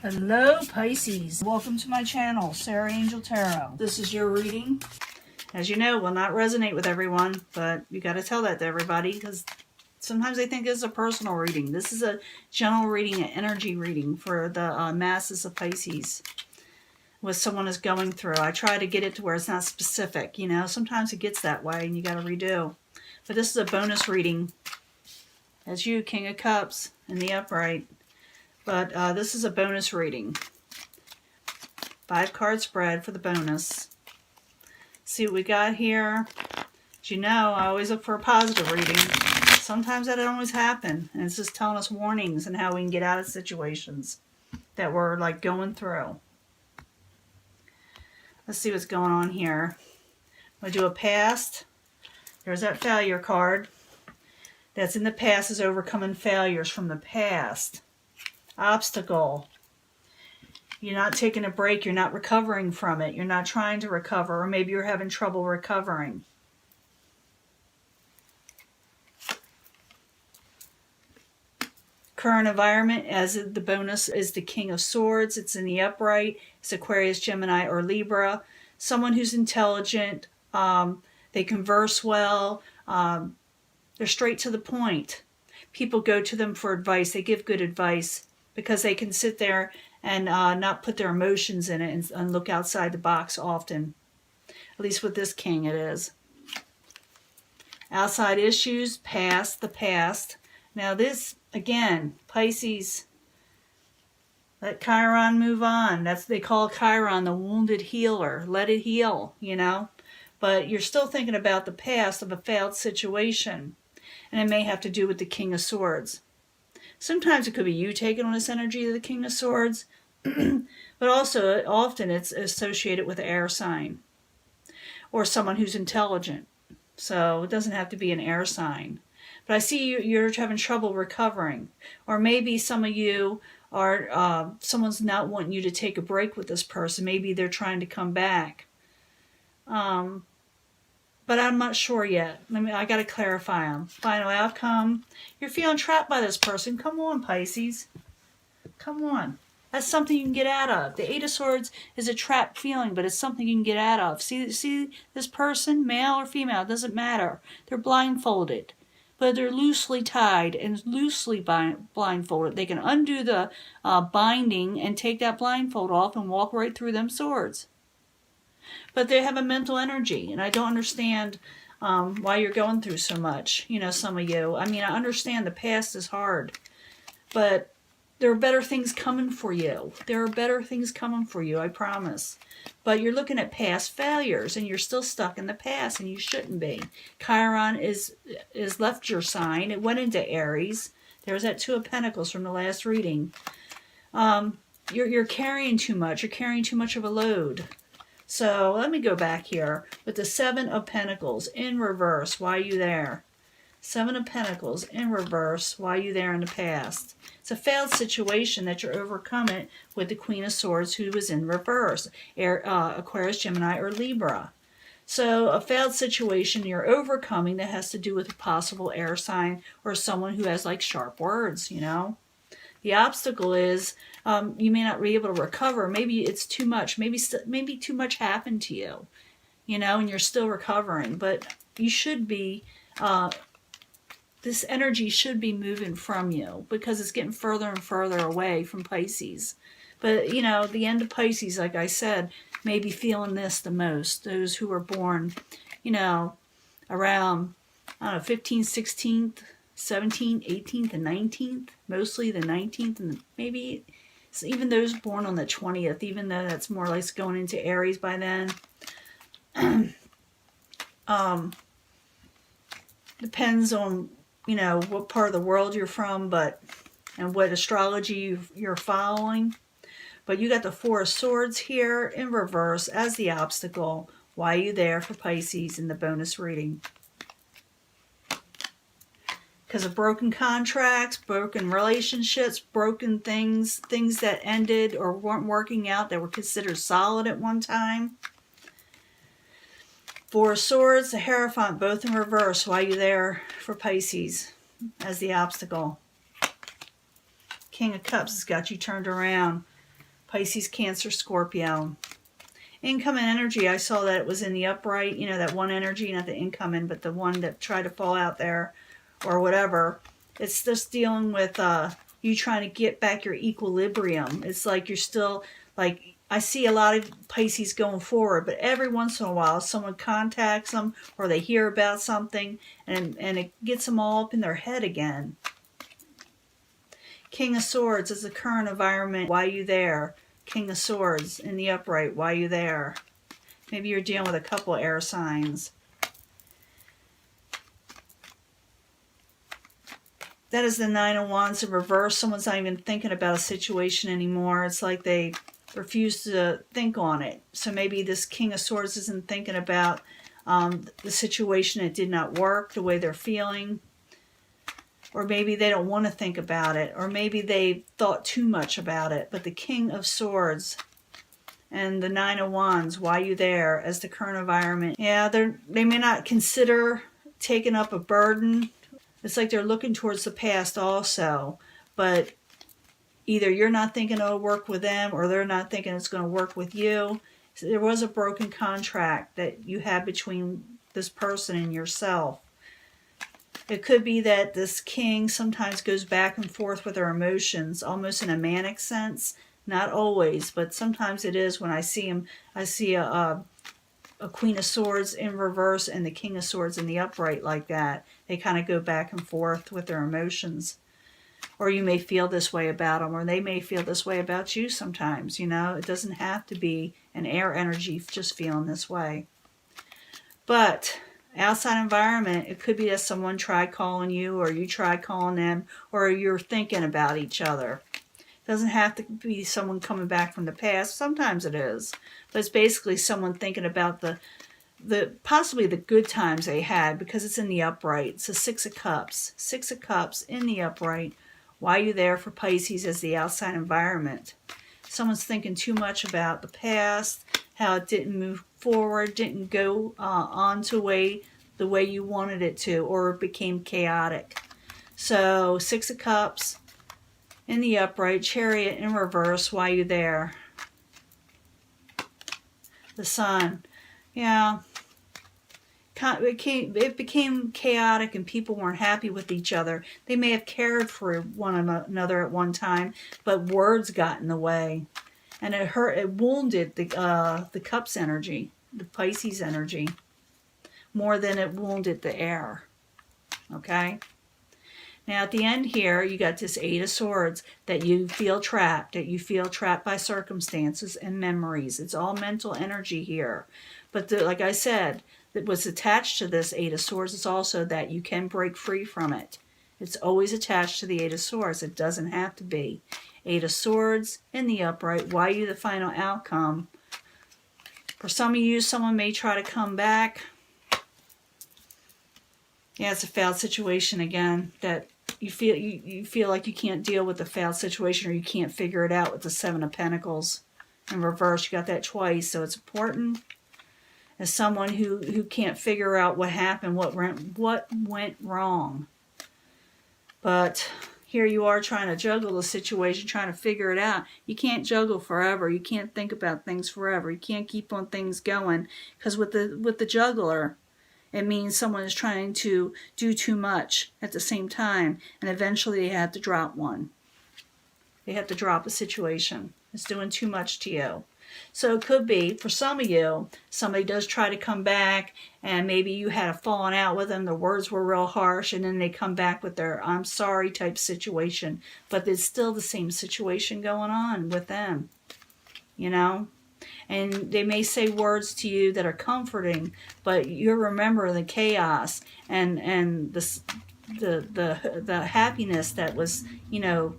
Hello Pisces, welcome to my channel, Sarah Angel Tarot. This is your reading. As you know, will not resonate with everyone, but you got to tell that to everybody because sometimes they think it's a personal reading. This is a general reading, an energy reading for the masses of Pisces. What someone is going through. I try to get it to where it's not specific, you know. Sometimes it gets that way and you got to redo. But this is a bonus reading. As you, King of Cups in the upright. But this is a bonus reading. 5 card spread for the bonus. See what we got here. As you know, I always look for a positive reading. Sometimes that doesn't always happen. And it's just telling us warnings and how we can get out of situations that we're like going through. Let's see what's going on here. I'm going to do a past. There's that failure card. That's in the past is overcoming failures from the past. Obstacle. You're not taking a break. You're not recovering from it. You're not trying to recover. Or maybe you're having trouble recovering. Current environment, as the bonus, is the King of Swords. It's in the upright. It's Aquarius, Gemini, or Libra. Someone who's intelligent. They converse well. They're straight to the point. People go to them for advice. They give good advice because they can sit there and not put their emotions in it and look outside the box often. At least with this king it is. Outside issues, past, the past. Now this, again, Pisces, let Chiron move on. That's they call Chiron the wounded healer. Let it heal, you know. But you're still thinking about the past of a failed situation. And it may have to do with the King of Swords. Sometimes it could be you taking on this energy of the King of Swords. But also, often it's associated with an air sign. Or someone who's intelligent. So it doesn't have to be an air sign. But I see you're having trouble recovering. Or maybe some of you are, someone's not wanting you to take a break with this person. Maybe they're trying to come back. But I'm not sure yet. I got to clarify them. Final outcome. You're feeling trapped by this person. Come on, Pisces. Come on. That's something you can get out of. The 8 of Swords is a trapped feeling, but it's something you can get out of. See this person, male or female, it doesn't matter. They're blindfolded, but they're loosely tied and loosely blindfolded. They can undo the binding and take that blindfold off and walk right through them swords. But they have a mental energy, and I don't understand why you're going through so much, you know, some of you. I mean, I understand the past is hard, but there are better things coming for you. There are better things coming for you, I promise. But you're looking at past failures, and you're still stuck in the past, and you shouldn't be. Chiron is left your sign. It went into Aries. There's that 2 of Pentacles from the last reading. You're carrying too much. You're carrying too much of a load. So let me go back here with the 7 of Pentacles in reverse. Why are you there? 7 of Pentacles in reverse. Why are you there in the past? It's a failed situation that you're overcoming with the Queen of Swords who was in reverse. Aquarius, Gemini, or Libra. So a failed situation you're overcoming that has to do with a possible air sign or someone who has like sharp words, you know. The obstacle is you may not be able to recover. Maybe it's too much. Maybe too much happened to you, you know, and you're still recovering. But you should be, this energy should be moving from you because it's getting further and further away from Pisces. But, you know, the end of Pisces, like I said, may be feeling this the most. Those who were born, you know, around, I don't know, 15th, 16th, 17th, 18th, and 19th, mostly the 19th, and maybe even those born on the 20th, even though that's more or less going into Aries by then. Depends on, you know, what part of the world you're from, and what astrology you're following. But you got the 4 of Swords here in reverse as the obstacle. Why are you there for Pisces in the bonus reading? Because of broken contracts, broken relationships, broken things that ended or weren't working out that were considered solid at one time. 4 of Swords, the Hierophant, both in reverse. Why are you there for Pisces as the obstacle? King of Cups has got you turned around. Pisces, Cancer, Scorpio. Incoming energy, I saw that it was in the upright, you know, that one energy, not the incoming, but the one that tried to fall out there or whatever. It's just dealing with you trying to get back your equilibrium. It's like you're still, like, I see a lot of Pisces going forward, but every once in a while someone contacts them or they hear about something and it gets them all up in their head again. King of Swords is the current environment. Why are you there? King of Swords in the upright. Why are you there? Maybe you're dealing with a couple air signs. That is the Nine of Wands in reverse. Someone's not even thinking about a situation anymore. It's like they refuse to think on it. So maybe this King of Swords isn't thinking about the situation. It did not work the way they're feeling. Or maybe they don't want to think about it. Or maybe they thought too much about it. But the King of Swords and the Nine of Wands, why are you there as the current environment? Yeah, they may not consider taking up a burden. It's like they're looking towards the past also. But either you're not thinking it'll work with them or they're not thinking it's going to work with you. So there was a broken contract that you had between this person and yourself. It could be that this king sometimes goes back and forth with their emotions, almost in a manic sense. Not always, but sometimes it is. When I see him, I see a Queen of Swords in reverse and the King of Swords in the upright like that. They kind of go back and forth with their emotions. Or you may feel this way about them, or they may feel this way about you sometimes. You know, it doesn't have to be an air energy just feeling this way. But outside environment, it could be that someone tried calling you or you tried calling them or you're thinking about each other. It doesn't have to be someone coming back from the past. Sometimes it is. But it's basically someone thinking about the possibly the good times they had because it's in the upright. It's a Six of Cups. Six of Cups in the upright. Why are you there for Pisces as the outside environment? Someone's thinking too much about the past, how it didn't move forward, didn't go on to the way you wanted it to, or it became chaotic. So, Six of Cups in the upright, Chariot in reverse, why are you there? The Sun. Yeah. It became chaotic and people weren't happy with each other. They may have cared for one another at one time, but words got in the way. And it hurt, it wounded the Cups energy, the Pisces energy, more than it wounded the air. Okay? Now at the end here, you got this Eight of Swords, that you feel trapped, by circumstances and memories. It's all mental energy here. But like I said, that was attached to this Eight of Swords is also that you can break free from it. It's always attached to the Eight of Swords. It doesn't have to be. Eight of Swords in the upright. Why are you the final outcome? For some of you, someone may try to come back. Yeah, it's a failed situation again. That you feel like you can't deal with the failed situation or you can't figure it out with the Seven of Pentacles. In reverse, you got that twice. So it's important. As someone who can't figure out what happened, what went wrong. But here you are trying to juggle the situation, trying to figure it out. You can't juggle forever. You can't think about things forever. You can't keep on things going. Because with the juggler, it means someone is trying to do too much at the same time. And eventually they have to drop one. They have to drop a situation. It's doing too much to you. So it could be, for some of you, somebody does try to come back and maybe you had a falling out with them, the words were real harsh, and then they come back with their I'm sorry type situation. But it's still the same situation going on with them, you know? And they may say words to you that are comforting, but you remember the chaos and the happiness that was, you know,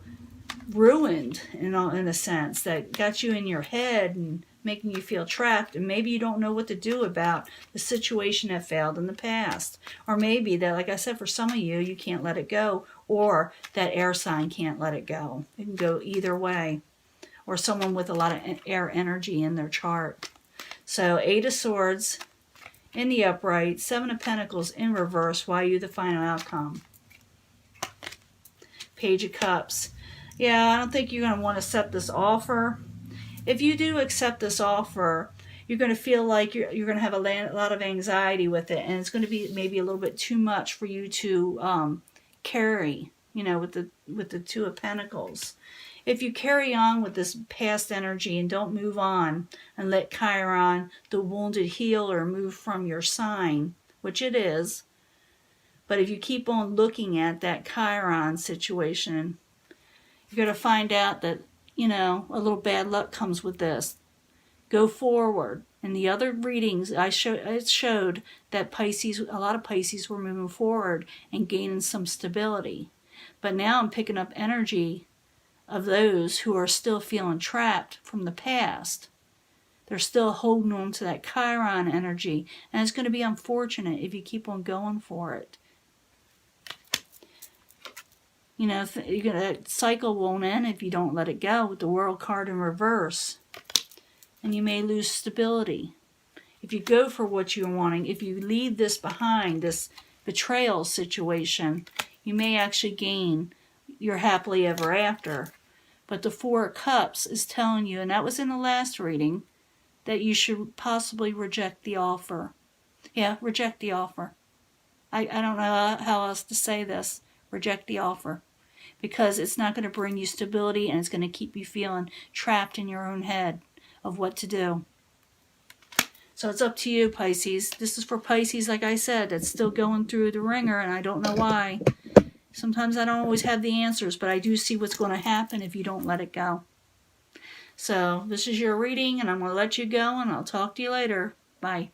ruined in a sense, that got you in your head and making you feel trapped, and maybe you don't know what to do about the situation that failed in the past. Or maybe that, like I said, for some of you, you can't let it go, or that air sign can't let it go. It can go either way. Or someone with a lot of air energy in their chart. So Eight of Swords in the upright, Seven of Pentacles in reverse. Why are you the final outcome? Page of Cups. Yeah, I don't think you're going to want to accept this offer. if you do accept this offer, you're going to feel like you're going to have a lot of anxiety with it, and it's going to be maybe a little bit too much for you to carry, you know, with the Two of Pentacles. If you carry on with this past energy and don't move on and let Chiron, the wounded healer, move from your sign, which it is, but if you keep on looking at that Chiron situation, you're going to find out that, you know, a little bad luck comes with this. Go forward. In the other readings, it showed that Pisces, a lot of Pisces were moving forward and gaining some stability. But now I'm picking up energy of those who are still feeling trapped from the past. They're still holding on to that Chiron energy, and it's going to be unfortunate if you keep on going for it. You know, that cycle won't end if you don't let it go, with the World card in reverse. And you may lose stability. If you go for what you're wanting, if you leave this behind, this betrayal situation, you may actually gain your happily ever after. But the Four of Cups is telling you, and that was in the last reading, that you should possibly reject the offer. Yeah, reject the offer. I don't know how else to say this. Reject the offer. Because it's not going to bring you stability, and it's going to keep you feeling trapped in your own head of what to do. So it's up to you, Pisces. This is for Pisces, like I said, that's still going through the ringer, and I don't know why. Sometimes I don't always have the answers, but I do see what's going to happen if you don't let it go. So this is your reading, and I'm going to let you go, and I'll talk to you later. Bye.